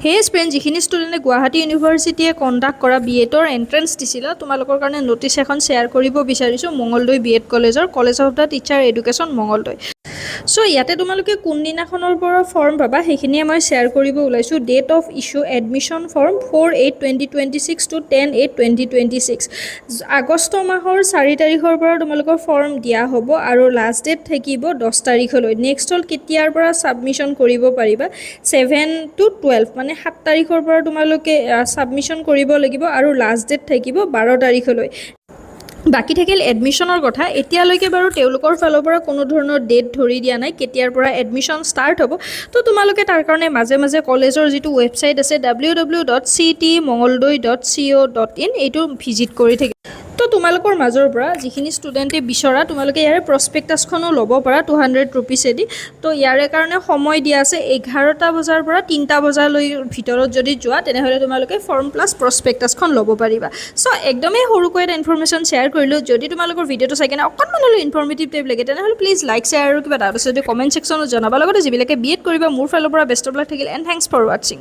হে স্প্ৰেণ্ড যিখিনি ষ্টুডেণ্টে গুৱাহাটী ইউনিভাৰ্চিটিয়ে কণ্ডাক্ট কৰা বি এডৰ এণ্ট্ৰেঞ্চ দিছিলে তোমালোকৰ কাৰণে ন'টিছ এখন শ্বেয়াৰ কৰিব বিচাৰিছোঁ মঙলদৈ বি এড কলেজৰ college of the teacher education Mangaldai. So' ইয়াতে তোমালোকে কোনদিনাখনৰ পৰা ফৰ্ম পাবা সেইখিনিয়ে মই শ্বেয়াৰ কৰিব ওলাইছোঁ। Date of issue admission form 4/8/2026 to 10/8/2026। August মাহৰ 4 তাৰিখৰ পৰা তোমালোকৰ ফৰ্ম দিয়া হ'ব আৰু লাষ্ট ডেট থাকিব 10 তাৰিখলৈ। নেক্সট হ'ল কেতিয়াৰ পৰা ছাবমিশ্যন কৰিব পাৰিবা 7 to 12 মানে 7 তাৰিখৰ পৰা তোমালোকে ছাবমিশ্যন কৰিব লাগিব আৰু লাষ্ট ডেট থাকিব 12 তাৰিখলৈ। বাকী থাকিল এডমিশ্যনৰ কথা। এতিয়ালৈকে বাৰু তেওঁলোকৰ ফালৰ পৰা কোনো ধৰণৰ ডেট ধৰি দিয়া নাই কেতিয়াৰ পৰা এডমিশ্যন ষ্টাৰ্ট হ'ব। তো তোমালোকে তাৰ কাৰণে মাজে মাজে কলেজৰ যিটো ৱেবছাইট আছে www.ctmongoldoy.co.in এইটো ভিজিট কৰি থাকিব। তো তোমালোকৰ মাজৰ পৰা যিখিনি ষ্টুডেণ্টে বিচৰা তোমালোকে ইয়াৰে প্ৰস্পেক্টাছখনো ল'ব পাৰা 200 ৰুপিছেদি। তো ইয়াৰে কাৰণে সময় দিয়া আছে 11টা বজাৰ পৰা 3টা বজালৈ ভিতৰত যদি যোৱা তেনেহ'লে তোমালোকে ফৰ্ম প্লাছ প্ৰস্পেক্টাছখন ল'ব পাৰিবা। চ' একদমেই সৰুকৈ এটা ইনফৰমেশ্যন শ্বেয়াৰ কৰিলোঁ। যদি তোমালোকৰ ভিডিঅ'টো চাই কিনে অকণমান হ'লেও ইনফৰ্মেটিভ টাইপ লাগে তেনেহ'লে প্লিজ লাইক শ্বেয়াৰ আৰু কিবা ডাউট আছে যদি কমেণ্ট ছেকশ্যনত জনাবা। লগতে যিবিলাকে বি এড কৰিবা মোৰ ফালৰ পৰা বেষ্ট অফ লাক থাকিল এণ্ড থেংকছ ফৰ ৱাচিং।